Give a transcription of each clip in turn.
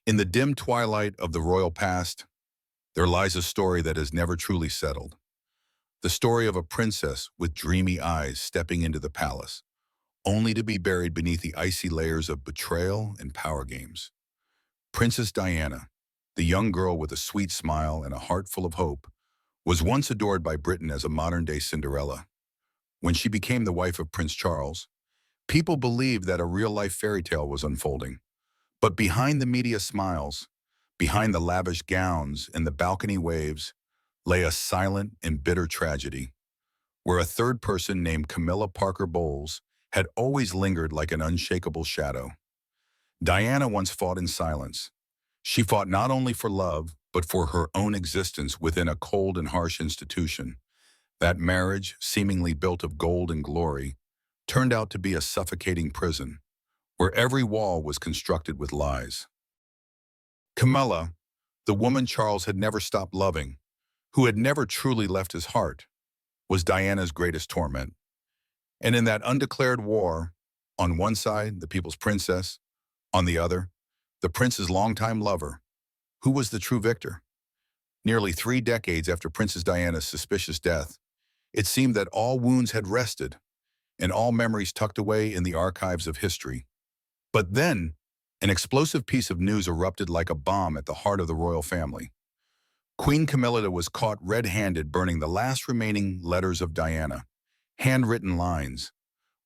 In the dim twilight of the royal past, there lies a story that has never truly settled. The story of a princess with dreamy eyes stepping into the palace, only to be buried beneath the icy layers of betrayal and power games. Princess Diana, the young girl with a sweet smile and a heart full of hope, was once adored by Britain as a modern-day Cinderella. When she became the wife of Prince Charles, people believed that a real-life fairy tale was unfolding. But behind the media smiles, behind the lavish gowns and the balcony waves, lay a silent and bitter tragedy, where a third person named Camilla Parker Bowles had always lingered like an unshakable shadow. Diana once fought in silence. She fought not only for love, but for her own existence within a cold and harsh institution. That marriage, seemingly built of gold and glory, turned out to be a suffocating prison, where every wall was constructed with lies. Camilla, the woman Charles had never stopped loving, who had never truly left his heart, was Diana's greatest torment. And in that undeclared war, on one side, the people's princess, on the other, the prince's longtime lover, who was the true victor? Nearly 3 decades after Princess Diana's suspicious death, it seemed that all wounds had rested and all memories tucked away in the archives of history. But then, an explosive piece of news erupted like a bomb at the heart of the royal family. Queen Camilla was caught red-handed burning the last remaining letters of Diana, handwritten lines,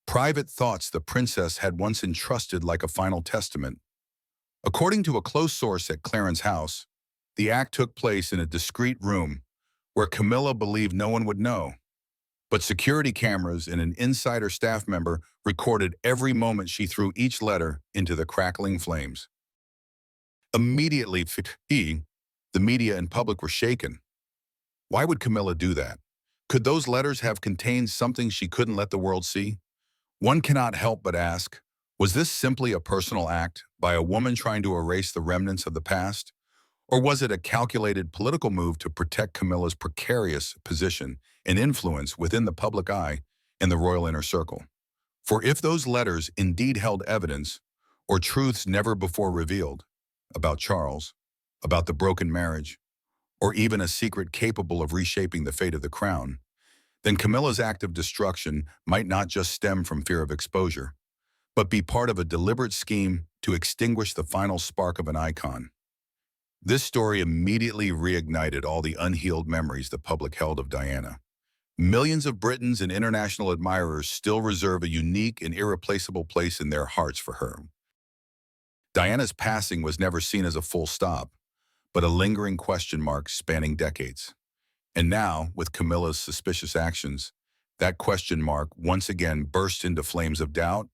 private thoughts the princess had once entrusted like a final testament. According to a close source at Clarence House, the act took place in a discreet room where Camilla believed no one would know. But security cameras and an insider staff member recorded every moment she threw each letter into the crackling flames. Immediately, the media and public were shaken. Why would Camilla do that? Could those letters have contained something she couldn't let the world see? One cannot help but ask, was this simply a personal act by a woman trying to erase the remnants of the past? Or was it a calculated political move to protect Camilla's precarious position and influence within the public eye and the royal inner circle? For if those letters indeed held evidence, or truths never before revealed, about Charles, about the broken marriage, or even a secret capable of reshaping the fate of the crown, then Camilla's act of destruction might not just stem from fear of exposure, but be part of a deliberate scheme to extinguish the final spark of an icon. This story immediately reignited all the unhealed memories the public held of Diana. Millions of Britons and international admirers still reserve a unique and irreplaceable place in their hearts for her. Diana's passing was never seen as a full stop, but a lingering question mark spanning decades. And now, with Camilla's suspicious actions, that question mark once again burst into flames of doubt.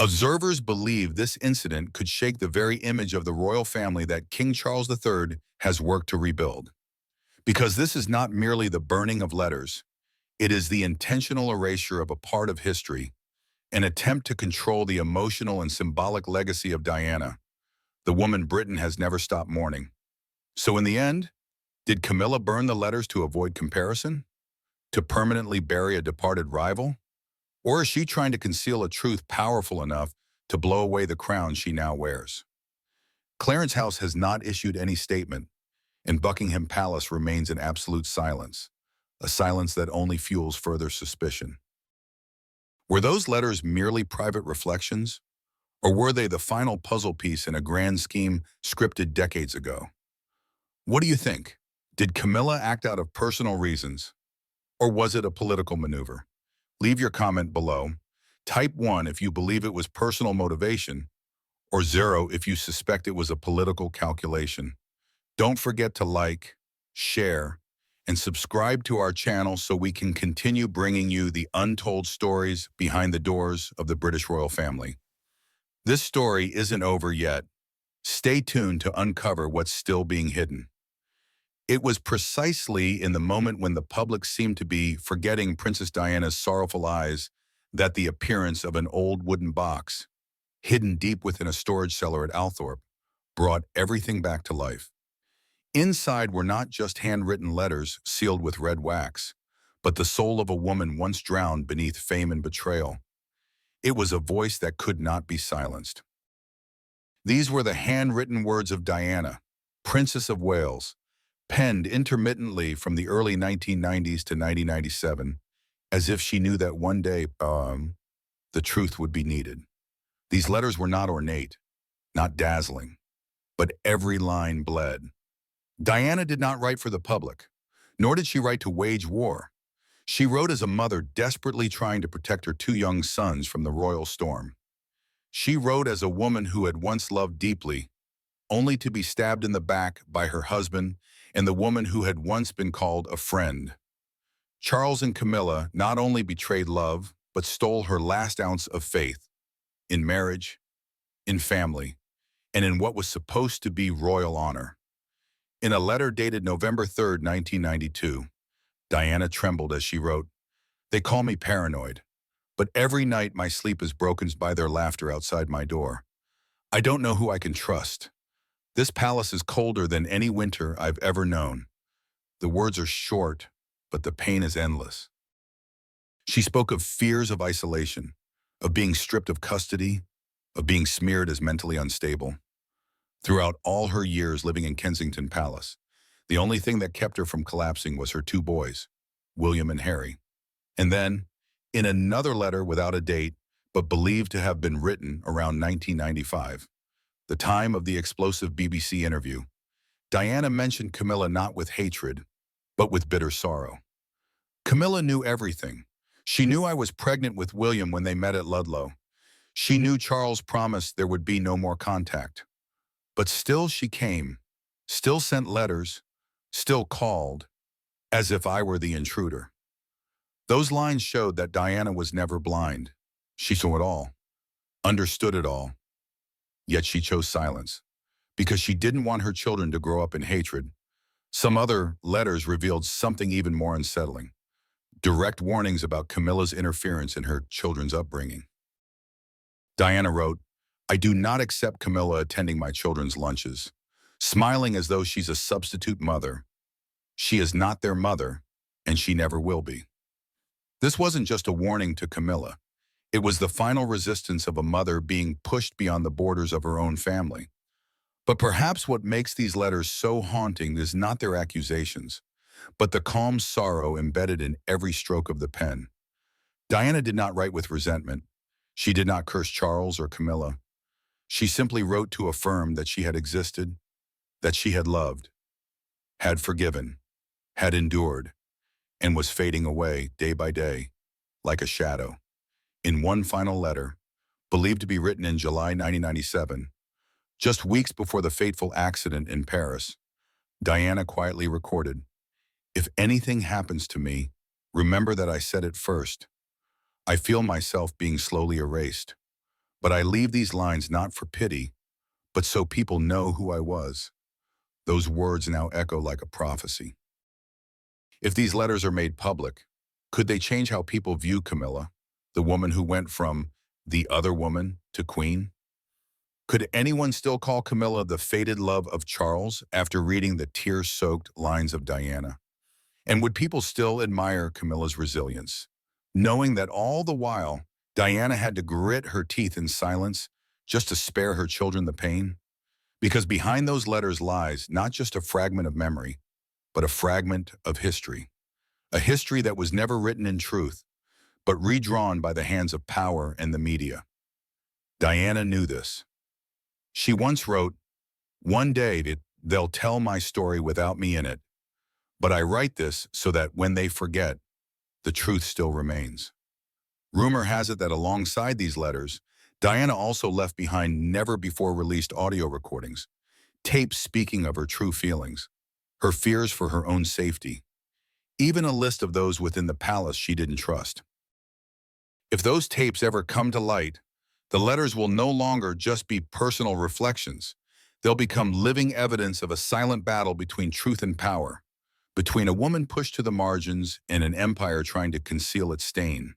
Observers believe this incident could shake the very image of the royal family that King Charles III has worked to rebuild. Because this is not merely the burning of letters, it is the intentional erasure of a part of history, an attempt to control the emotional and symbolic legacy of Diana, the woman Britain has never stopped mourning. So in the end, did Camilla burn the letters to avoid comparison? To permanently bury a departed rival? Or is she trying to conceal a truth powerful enough to blow away the crown she now wears? Clarence House has not issued any statement, and Buckingham Palace remains in absolute silence, a silence that only fuels further suspicion. Were those letters merely private reflections, or were they the final puzzle piece in a grand scheme scripted decades ago? What do you think? Did Camilla act out of personal reasons, or was it a political maneuver? Leave your comment below. Type 1 if you believe it was personal motivation, or 0 if you suspect it was a political calculation. Don't forget to like, share, and subscribe to our channel so we can continue bringing you the untold stories behind the doors of the British royal family. This story isn't over yet. Stay tuned to uncover what's still being hidden. It was precisely in the moment when the public seemed to be forgetting Princess Diana's sorrowful eyes that the appearance of an old wooden box, hidden deep within a storage cellar at Althorpe, brought everything back to life. Inside were not just handwritten letters sealed with red wax, but the soul of a woman once drowned beneath fame and betrayal. It was a voice that could not be silenced. These were the handwritten words of Diana, Princess of Wales, penned intermittently from the early 1990s to 1997, as if she knew that one day, the truth would be needed. These letters were not ornate, not dazzling, but every line bled. Diana did not write for the public, nor did she write to wage war. She wrote as a mother desperately trying to protect her two young sons from the royal storm. She wrote as a woman who had once loved deeply, only to be stabbed in the back by her husband and the woman who had once been called a friend. Charles and Camilla not only betrayed love, but stole her last ounce of faith in marriage, in family, and in what was supposed to be royal honor. In a letter dated November 3rd, 1992, Diana trembled as she wrote, "They call me paranoid, but every night my sleep is broken by their laughter outside my door. I don't know who I can trust. This palace is colder than any winter I've ever known." The words are short, but the pain is endless. She spoke of fears of isolation, of being stripped of custody, of being smeared as mentally unstable. Throughout all her years living in Kensington Palace, the only thing that kept her from collapsing was her two boys, William and Harry. And then, in another letter without a date, but believed to have been written around 1995, the time of the explosive BBC interview, Diana mentioned Camilla not with hatred, but with bitter sorrow. "Camilla knew everything. She knew I was pregnant with William when they met at Ludlow. She knew Charles promised there would be no more contact. But still she came, still sent letters, still called, as if I were the intruder." Those lines showed that Diana was never blind. She saw it all, understood it all, yet she chose silence, because she didn't want her children to grow up in hatred. Some other letters revealed something even more unsettling: direct warnings about Camilla's interference in her children's upbringing. Diana wrote, "I do not accept Camilla attending my children's lunches, smiling as though she's a substitute mother. She is not their mother, and she never will be." This wasn't just a warning to Camilla. It was the final resistance of a mother being pushed beyond the borders of her own family. But perhaps what makes these letters so haunting is not their accusations, but the calm sorrow embedded in every stroke of the pen. Diana did not write with resentment. She did not curse Charles or Camilla. She simply wrote to affirm that she had existed, that she had loved, had forgiven, had endured, and was fading away day by day, like a shadow. In one final letter, believed to be written in July 1997, just weeks before the fateful accident in Paris, Diana quietly recorded, "If anything happens to me, remember that I said it first. I feel myself being slowly erased, but I leave these lines not for pity, but so people know who I was." Those words now echo like a prophecy. If these letters are made public, could they change how people view Camilla, the woman who went from the other woman to queen? Could anyone still call Camilla the fated love of Charles after reading the tear-soaked lines of Diana? And would people still admire Camilla's resilience, knowing that all the while, Diana had to grit her teeth in silence just to spare her children the pain? Because behind those letters lies not just a fragment of memory, but a fragment of history. A history that was never written in truth, but redrawn by the hands of power and the media. Diana knew this. She once wrote, "One day they'll tell my story without me in it, but I write this so that when they forget, the truth still remains." Rumor has it that alongside these letters, Diana also left behind never-before-released audio recordings, tapes speaking of her true feelings, her fears for her own safety, even a list of those within the palace she didn't trust. If those tapes ever come to light, the letters will no longer just be personal reflections. They'll become living evidence of a silent battle between truth and power, between a woman pushed to the margins and an empire trying to conceal its stain.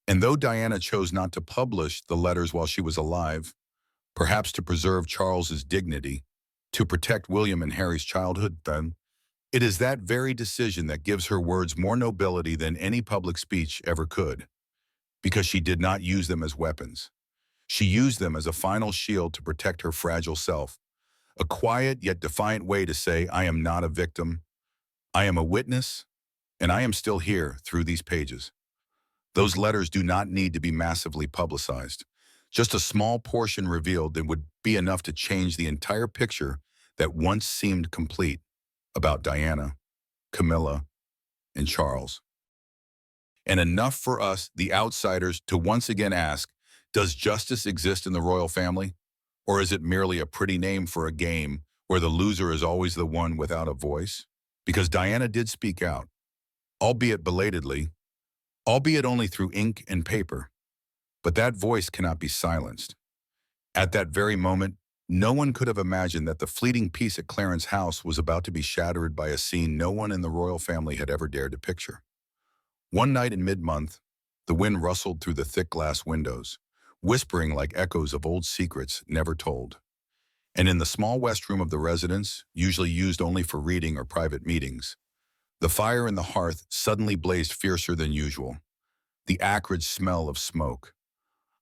And though Diana chose not to publish the letters while she was alive, perhaps to preserve Charles's dignity, to protect William and Harry's childhood, then, it is that very decision that gives her words more nobility than any public speech ever could, because she did not use them as weapons. She used them as a final shield to protect her fragile self, a quiet yet defiant way to say, I am not a victim, I am a witness, and I am still here through these pages. Those letters do not need to be massively publicized. Just a small portion revealed that would be enough to change the entire picture that once seemed complete about Diana, Camilla, and Charles. And enough for us, the outsiders, to once again ask, does justice exist in the royal family? Or is it merely a pretty name for a game where the loser is always the one without a voice? Because Diana did speak out, albeit belatedly, albeit only through ink and paper. But that voice cannot be silenced. At that very moment, no one could have imagined that the fleeting peace at Clarence House was about to be shattered by a scene no one in the royal family had ever dared to picture. One night in mid-month, the wind rustled through the thick glass windows, whispering like echoes of old secrets never told. And in the small west room of the residence, usually used only for reading or private meetings, the fire in the hearth suddenly blazed fiercer than usual. The acrid smell of smoke,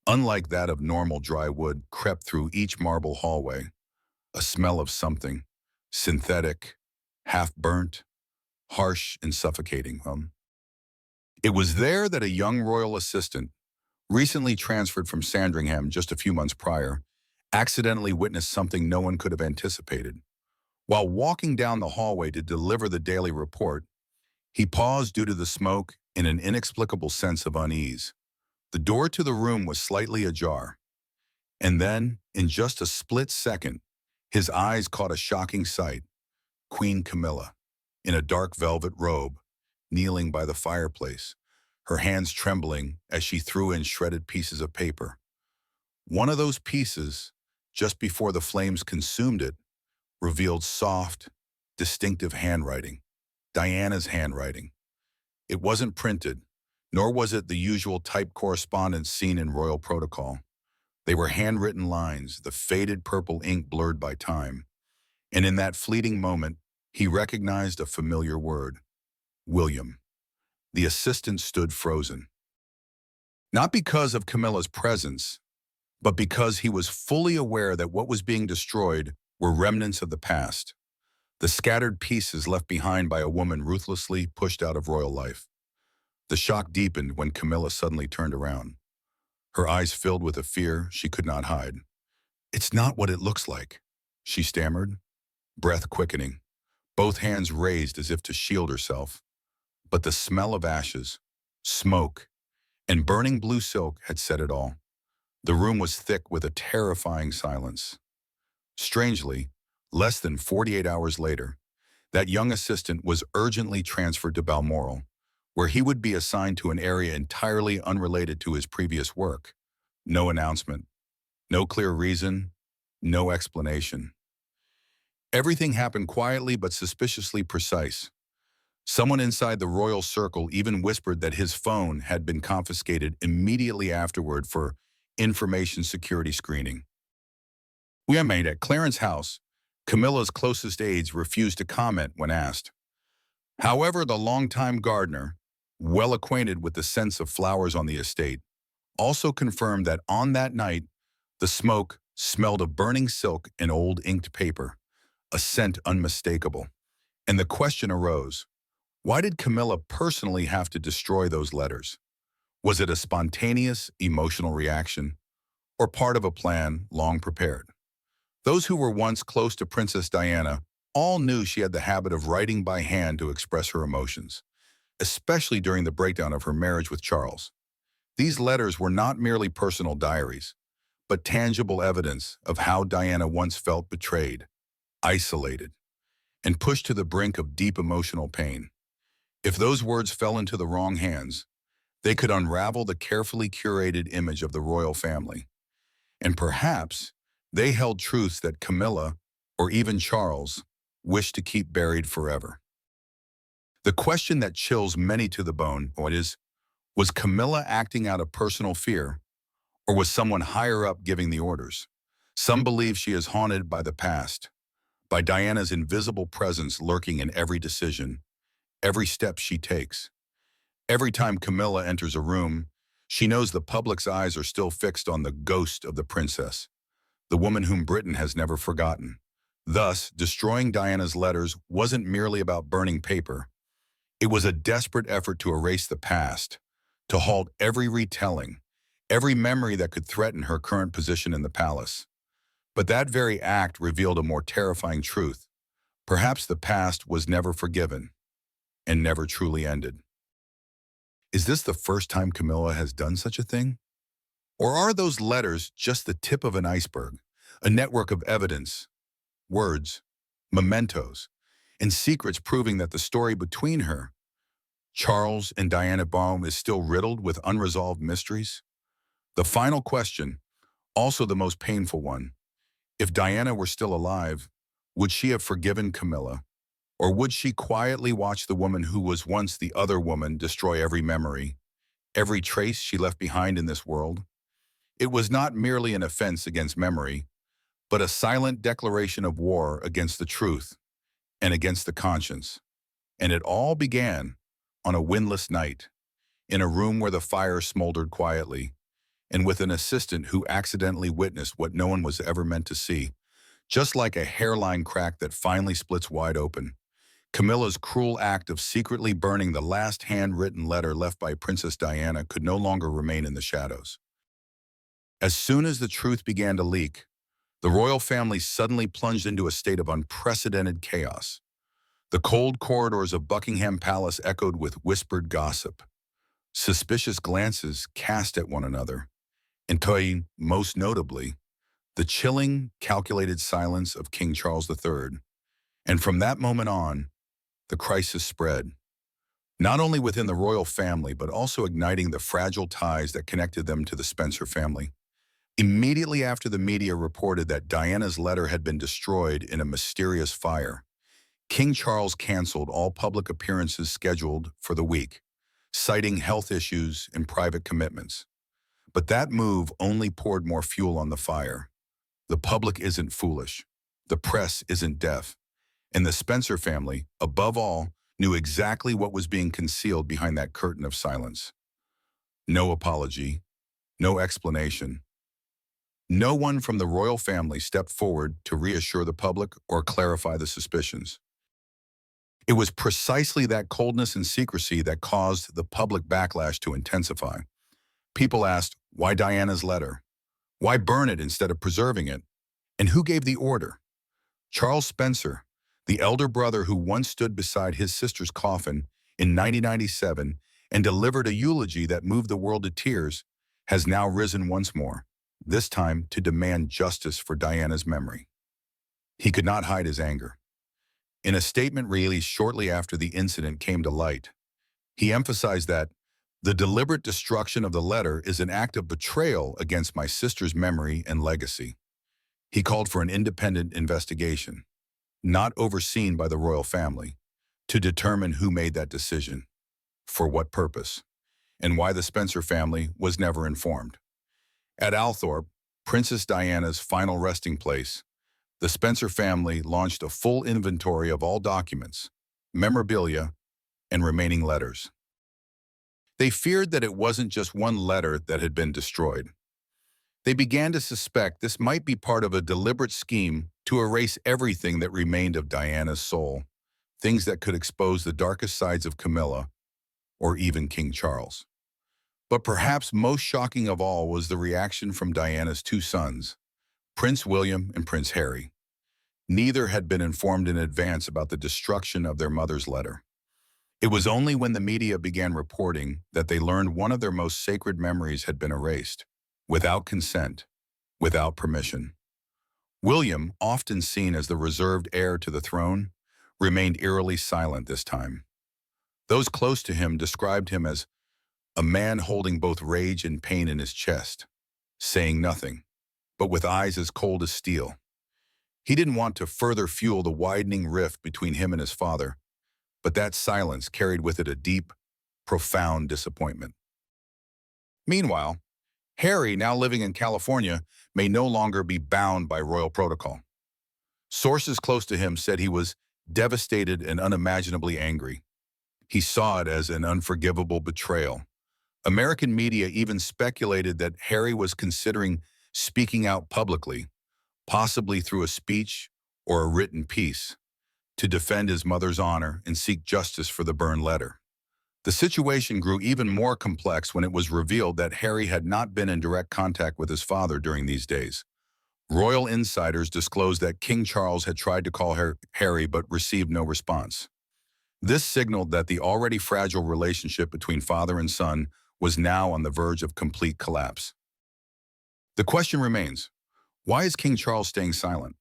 unlike that of normal dry wood, crept through each marble hallway, a smell of something, synthetic, half-burnt, harsh and suffocating. It was there that a young royal assistant, recently transferred from Sandringham just a few months prior, accidentally witnessed something no one could have anticipated. While walking down the hallway to deliver the daily report, he paused due to the smoke and an inexplicable sense of unease. The door to the room was slightly ajar, and then, in just a split second, his eyes caught a shocking sight. Queen Camilla, in a dark velvet robe, kneeling by the fireplace, her hands trembling as she threw in shredded pieces of paper. One of those pieces, just before the flames consumed it, revealed soft, distinctive handwriting, Diana's handwriting. It wasn't printed, nor was it the usual typed correspondence seen in royal protocol. They were handwritten lines, the faded purple ink blurred by time. And in that fleeting moment, he recognized a familiar word, William. The assistant stood frozen. Not because of Camilla's presence, but because he was fully aware that what was being destroyed were remnants of the past, the scattered pieces left behind by a woman ruthlessly pushed out of royal life. The shock deepened when Camilla suddenly turned around, her eyes filled with a fear she could not hide. It's not what it looks like, she stammered, breath quickening, both hands raised as if to shield herself. But the smell of ashes, smoke, and burning blue silk had said it all. The room was thick with a terrifying silence. Strangely, less than 48 hours later, that young assistant was urgently transferred to Balmoral, where he would be assigned to an area entirely unrelated to his previous work. No announcement, no clear reason, no explanation. Everything happened quietly but suspiciously precise. Someone inside the royal circle even whispered that his phone had been confiscated immediately afterward for information security screening. We are made at Clarence House. Camilla's closest aides refused to comment when asked. However, the longtime gardener, well acquainted with the scents of flowers on the estate, also confirmed that on that night, the smoke smelled of burning silk and old inked paper, a scent unmistakable. And the question arose, why did Camilla personally have to destroy those letters? Was it a spontaneous, emotional reaction, or part of a plan long prepared? Those who were once close to Princess Diana all knew she had the habit of writing by hand to express her emotions, especially during the breakdown of her marriage with Charles. These letters were not merely personal diaries, but tangible evidence of how Diana once felt betrayed, isolated, and pushed to the brink of deep emotional pain. If those words fell into the wrong hands, they could unravel the carefully curated image of the royal family. And perhaps they held truths that Camilla, or even Charles, wished to keep buried forever. The question that chills many to the bone is, was Camilla acting out of personal fear, or was someone higher up giving the orders? Some believe she is haunted by the past, by Diana's invisible presence lurking in every decision, every step she takes. Every time Camilla enters a room, She knows the public's eyes are still fixed on the ghost of the princess, the woman whom Britain has never forgotten. Thus, destroying Diana's letters wasn't merely about burning paper. It was a desperate effort to erase the past, to halt every retelling, every memory that could threaten her current position in the palace. But that very act revealed a more terrifying truth. Perhaps the past was never forgiven and never truly ended. Is this the first time Camilla has done such a thing? Or are those letters just the tip of an iceberg, a network of evidence, words, mementos, and secrets proving that the story between her, Charles and Diana Baum, is still riddled with unresolved mysteries? The final question, also the most painful one: if Diana were still alive, would she have forgiven Camilla? Or would she quietly watch the woman who was once the other woman destroy every memory, every trace she left behind in this world? It was not merely an offense against memory, but a silent declaration of war against the truth and against the conscience. And it all began on a windless night, in a room where the fire smoldered quietly, and with an assistant who accidentally witnessed what no one was ever meant to see. Just like a hairline crack that finally splits wide open, Camilla's cruel act of secretly burning the last handwritten letter left by Princess Diana could no longer remain in the shadows. As soon as the truth began to leak, the royal family suddenly plunged into a state of unprecedented chaos. The cold corridors of Buckingham Palace echoed with whispered gossip, suspicious glances cast at one another, and most notably, the chilling, calculated silence of King Charles III. And from that moment on, the crisis spread, not only within the royal family, but also igniting the fragile ties that connected them to the Spencer family. Immediately after the media reported that Diana's letter had been destroyed in a mysterious fire, King Charles canceled all public appearances scheduled for the week, citing health issues and private commitments. But that move only poured more fuel on the fire. The public isn't foolish. The press isn't deaf. And the Spencer family, above all, knew exactly what was being concealed behind that curtain of silence. No apology, no explanation. No one from the royal family stepped forward to reassure the public or clarify the suspicions. It was precisely that coldness and secrecy that caused the public backlash to intensify. People asked, why Diana's letter? Why burn it instead of preserving it? And who gave the order? Charles Spencer, the elder brother who once stood beside his sister's coffin in 1997 and delivered a eulogy that moved the world to tears, has now risen once more, this time to demand justice for Diana's memory. He could not hide his anger. In a statement released shortly after the incident came to light, he emphasized that the deliberate destruction of the letter is an act of betrayal against my sister's memory and legacy. He called for an independent investigation, not overseen by the royal family, to determine who made that decision, for what purpose, and why the Spencer family was never informed. At Althorp, Princess Diana's final resting place, the Spencer family launched a full inventory of all documents, memorabilia, and remaining letters. They feared that it wasn't just one letter that had been destroyed. They began to suspect this might be part of a deliberate scheme to erase everything that remained of Diana's soul, things that could expose the darkest sides of Camilla or even King Charles. But perhaps most shocking of all was the reaction from Diana's two sons, Prince William and Prince Harry. Neither had been informed in advance about the destruction of their mother's letter. It was only when the media began reporting that they learned one of their most sacred memories had been erased, without consent, without permission. William, often seen as the reserved heir to the throne, remained eerily silent this time. Those close to him described him as a man holding both rage and pain in his chest, saying nothing, but with eyes as cold as steel. He didn't want to further fuel the widening rift between him and his father, but that silence carried with it a deep, profound disappointment. Meanwhile, Harry, now living in California, may no longer be bound by royal protocol. Sources close to him said he was devastated and unimaginably angry. He saw it as an unforgivable betrayal, American media even speculated that Harry was considering speaking out publicly, possibly through a speech or a written piece, to defend his mother's honor and seek justice for the burned letter. The situation grew even more complex when it was revealed that Harry had not been in direct contact with his father during these days. Royal insiders disclosed that King Charles had tried to call Harry but received no response. This signaled that the already fragile relationship between father and son was now on the verge of complete collapse. The question remains, why is King Charles staying silent?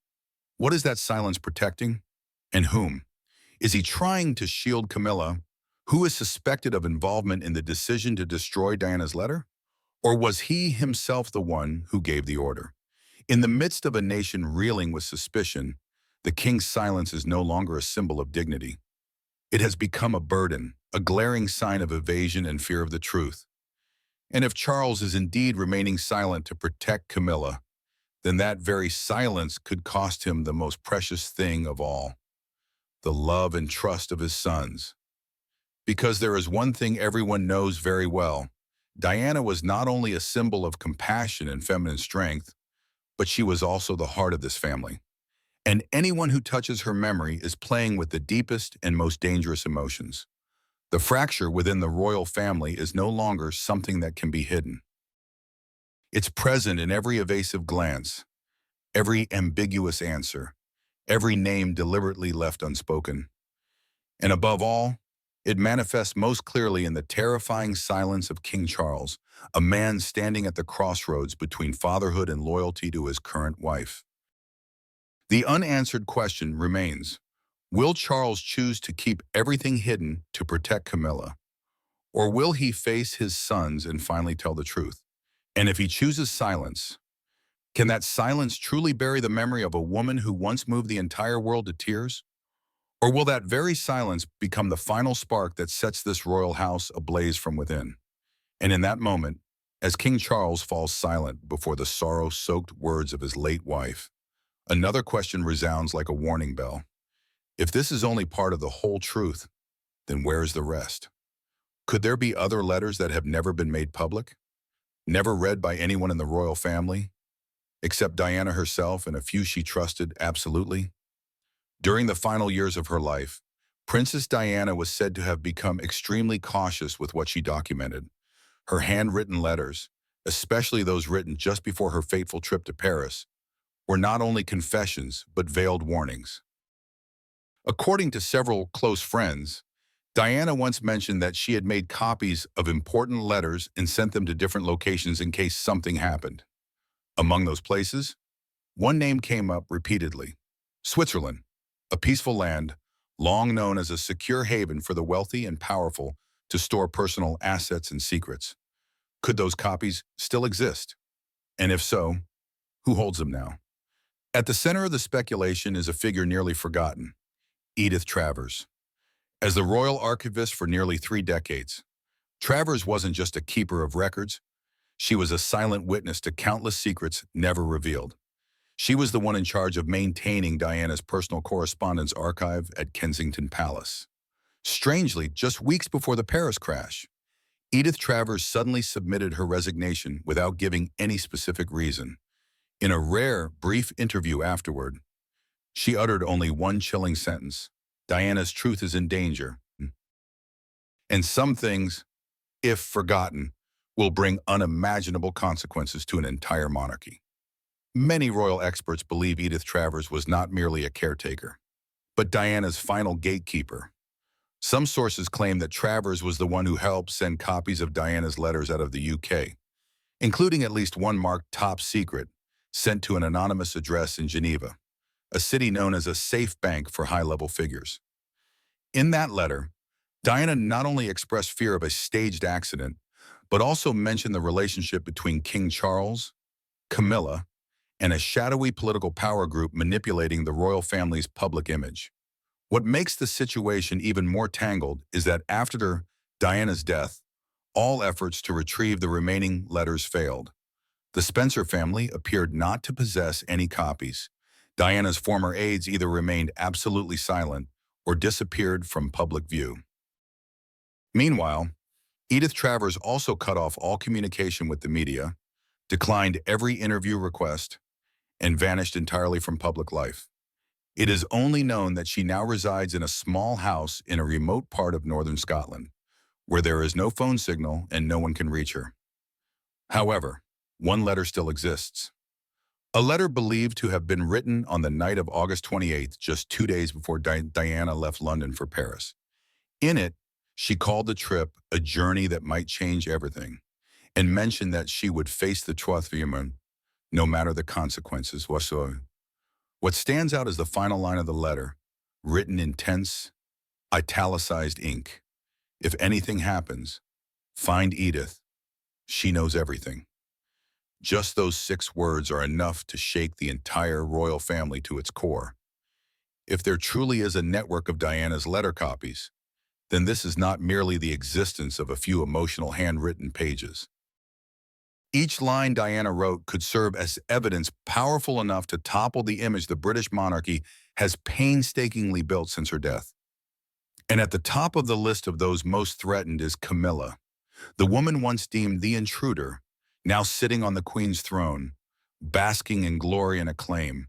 What is that silence protecting? And whom? Is he trying to shield Camilla, who is suspected of involvement in the decision to destroy Diana's letter? Or was he himself the one who gave the order? In the midst of a nation reeling with suspicion, the king's silence is no longer a symbol of dignity. It has become a burden, a glaring sign of evasion and fear of the truth. And if Charles is indeed remaining silent to protect Camilla, then that very silence could cost him the most precious thing of all, the love and trust of his sons. Because there is one thing everyone knows very well, Diana was not only a symbol of compassion and feminine strength, but she was also the heart of this family. And anyone who touches her memory is playing with the deepest and most dangerous emotions. The fracture within the royal family is no longer something that can be hidden. It's present in every evasive glance, every ambiguous answer, every name deliberately left unspoken. And above all, it manifests most clearly in the terrifying silence of King Charles, a man standing at the crossroads between fatherhood and loyalty to his current wife. The unanswered question remains, will Charles choose to keep everything hidden to protect Camilla? Or will he face his sons and finally tell the truth? And if he chooses silence, can that silence truly bury the memory of a woman who once moved the entire world to tears? Or will that very silence become the final spark that sets this royal house ablaze from within? And in that moment, as King Charles falls silent before the sorrow-soaked words of his late wife, another question resounds like a warning bell. If this is only part of the whole truth, then where is the rest? Could there be other letters that have never been made public? Never read by anyone in the royal family, except Diana herself and a few she trusted absolutely? During the final years of her life, Princess Diana was said to have become extremely cautious with what she documented. Her handwritten letters, especially those written just before her fateful trip to Paris, were not only confessions but veiled warnings. According to several close friends, Diana once mentioned that she had made copies of important letters and sent them to different locations in case something happened. Among those places, one name came up repeatedly: Switzerland, a peaceful land long known as a secure haven for the wealthy and powerful to store personal assets and secrets. Could those copies still exist? And if so, who holds them now? At the center of the speculation is a figure nearly forgotten: Edith Travers. As the royal archivist for nearly 3 decades, Travers wasn't just a keeper of records, she was a silent witness to countless secrets never revealed. She was the one in charge of maintaining Diana's personal correspondence archive at Kensington Palace. Strangely, just weeks before the Paris crash, Edith Travers suddenly submitted her resignation without giving any specific reason. In a rare, brief interview afterward, she uttered only one chilling sentence: Diana's truth is in danger. And some things, if forgotten, will bring unimaginable consequences to an entire monarchy. Many royal experts believe Edith Travers was not merely a caretaker, but Diana's final gatekeeper. Some sources claim that Travers was the one who helped send copies of Diana's letters out of the UK, including at least one marked top secret, sent to an anonymous address in Geneva, a city known as a safe bank for high-level figures. In that letter, Diana not only expressed fear of a staged accident, but also mentioned the relationship between King Charles, Camilla, and a shadowy political power group manipulating the royal family's public image. What makes the situation even more tangled is that after Diana's death, all efforts to retrieve the remaining letters failed. The Spencer family appeared not to possess any copies. Diana's former aides either remained absolutely silent or disappeared from public view. Meanwhile, Edith Travers also cut off all communication with the media, declined every interview request, and vanished entirely from public life. It is only known that she now resides in a small house in a remote part of northern Scotland, where there is no phone signal and no one can reach her. However, one letter still exists. A letter believed to have been written on the night of August 28th, just 2 days before Diana left London for Paris. In it, she called the trip a journey that might change everything, and mentioned that she would face the troisième no matter the consequences. What stands out is the final line of the letter, written in tense, italicized ink. If anything happens, find Edith. She knows everything. Just those 6 words are enough to shake the entire royal family to its core. If there truly is a network of Diana's letter copies, then this is not merely the existence of a few emotional handwritten pages. Each line Diana wrote could serve as evidence powerful enough to topple the image the British monarchy has painstakingly built since her death. And at the top of the list of those most threatened is Camilla, the woman once deemed the intruder, now sitting on the Queen's throne, basking in glory and acclaim.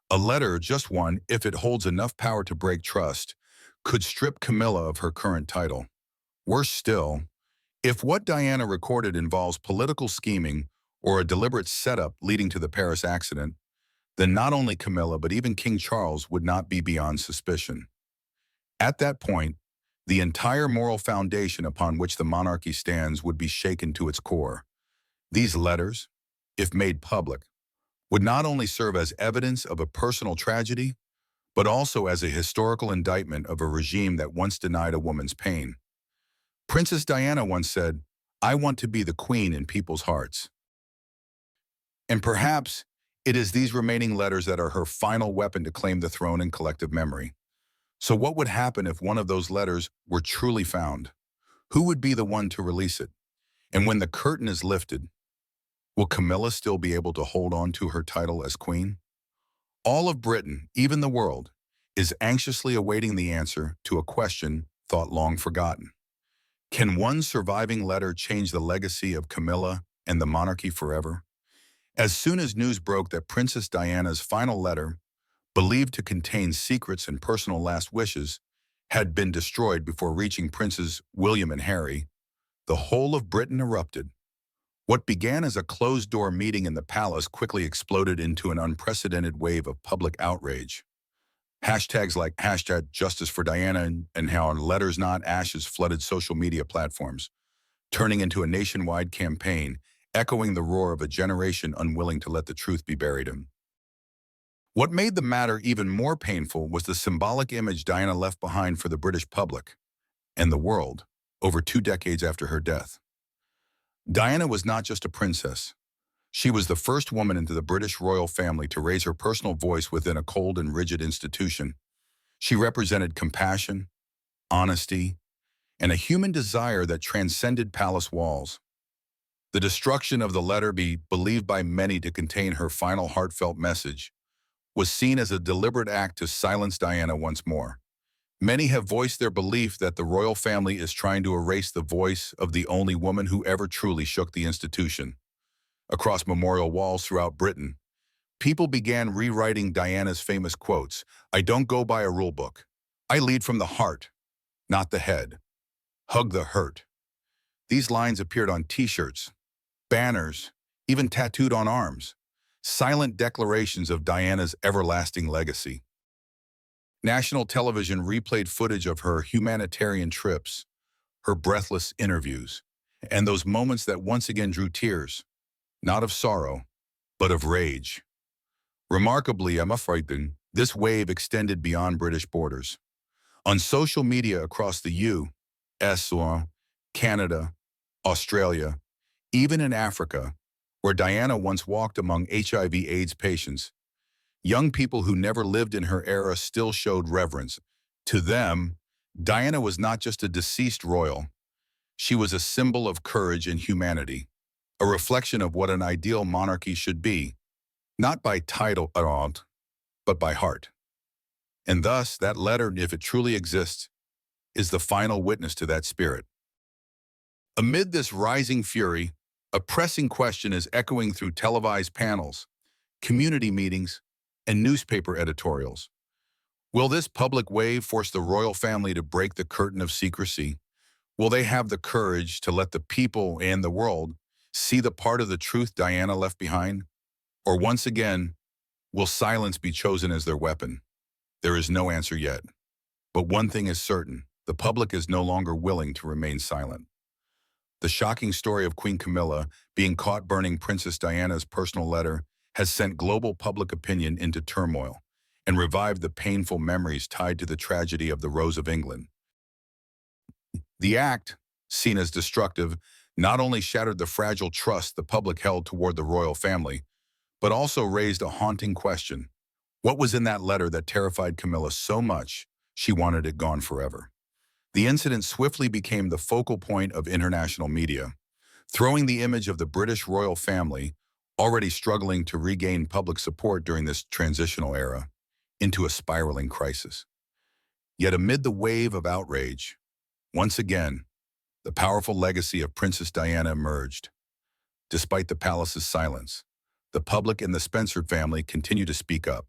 A letter, just one, if it holds enough power to break trust, could strip Camilla of her current title. Worse still, if what Diana recorded involves political scheming or a deliberate setup leading to the Paris accident, then not only Camilla but even King Charles would not be beyond suspicion. At that point, the entire moral foundation upon which the monarchy stands would be shaken to its core. These letters, if made public, would not only serve as evidence of a personal tragedy, but also as a historical indictment of a regime that once denied a woman's pain. Princess Diana once said, "I want to be the queen in people's hearts." And perhaps it is these remaining letters that are her final weapon to claim the throne in collective memory. So what would happen if one of those letters were truly found? Who would be the one to release it? And when the curtain is lifted, will Camilla still be able to hold on to her title as queen? All of Britain, even the world, is anxiously awaiting the answer to a question thought long forgotten. Can one surviving letter change the legacy of Camilla and the monarchy forever? As soon as news broke that Princess Diana's final letter, believed to contain secrets and personal last wishes, had been destroyed before reaching Princes William and Harry, the whole of Britain erupted. What began as a closed-door meeting in the palace quickly exploded into an unprecedented wave of public outrage. Hashtags like #JusticeForDiana and how letters not ashes flooded social media platforms, turning into a nationwide campaign, echoing the roar of a generation unwilling to let the truth be buried in. What made the matter even more painful was the symbolic image Diana left behind for the British public and the world over 2 decades after her death. Diana was not just a princess. She was the first woman into the British royal family to raise her personal voice within a cold and rigid institution. She represented compassion, honesty, and a human desire that transcended palace walls. The destruction of the letter, believed by many to contain her final heartfelt message, was seen as a deliberate act to silence Diana once more. Many have voiced their belief that the royal family is trying to erase the voice of the only woman who ever truly shook the institution. Across memorial walls throughout Britain, people began rewriting Diana's famous quotes, "I don't go by a rule book. I lead from the heart, not the head. Hug the hurt." These lines appeared on t-shirts, banners, even tattooed on arms, silent declarations of Diana's everlasting legacy. National television replayed footage of her humanitarian trips, her breathless interviews, and those moments that once again drew tears, not of sorrow, but of rage. Remarkably, this wave extended beyond British borders. On social media across the US, Canada, Australia, even in Africa, where Diana once walked among HIV/AIDS patients, young people who never lived in her era still showed reverence. To them, Diana was not just a deceased royal. She was a symbol of courage and humanity, a reflection of what an ideal monarchy should be, not by title, but by heart. And thus, that letter, if it truly exists, is the final witness to that spirit. Amid this rising fury, a pressing question is echoing through televised panels, community meetings, and newspaper editorials. Will this public wave force the royal family to break the curtain of secrecy? Will they have the courage to let the people and the world see the part of the truth Diana left behind? Or once again, will silence be chosen as their weapon? There is no answer yet. But one thing is certain, the public is no longer willing to remain silent. The shocking story of Queen Camilla being caught burning Princess Diana's personal letter has sent global public opinion into turmoil and revived the painful memories tied to the tragedy of the Rose of England. The act, seen as destructive, not only shattered the fragile trust the public held toward the royal family, but also raised a haunting question. What was in that letter that terrified Camilla so much she wanted it gone forever? The incident swiftly became the focal point of international media, throwing the image of the British royal family, already struggling to regain public support during this transitional era, into a spiraling crisis. Yet amid the wave of outrage, once again, the powerful legacy of Princess Diana emerged. Despite the palace's silence, the public and the Spencer family continue to speak up,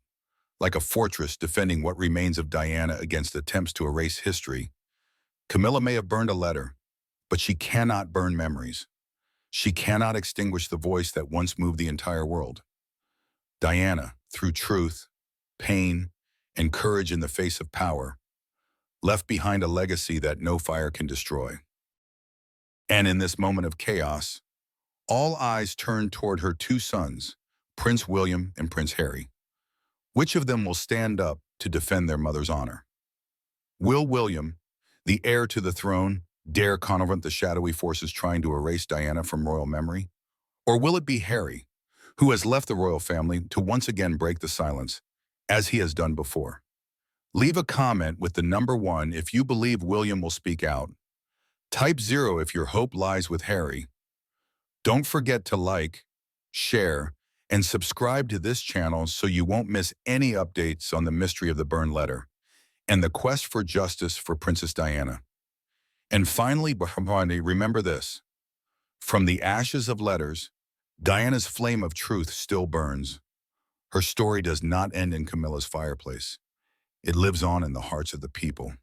like a fortress defending what remains of Diana against attempts to erase history. Camilla may have burned a letter, but she cannot burn memories. She cannot extinguish the voice that once moved the entire world. Diana, through truth, pain, and courage in the face of power, left behind a legacy that no fire can destroy. And in this moment of chaos, all eyes turn toward her two sons, Prince William and Prince Harry. Which of them will stand up to defend their mother's honor? Will William, the heir to the throne, dare confront the shadowy forces trying to erase Diana from royal memory? Or will it be Harry, who has left the royal family to once again break the silence, as he has done before? Leave a comment with the number 1 if you believe William will speak out. Type 0 if your hope lies with Harry. Don't forget to like, share, and subscribe to this channel so you won't miss any updates on the mystery of the burned letter and the quest for justice for Princess Diana. And finally, remember this. From the ashes of letters, Diana's flame of truth still burns. Her story does not end in Camilla's fireplace. It lives on in the hearts of the people.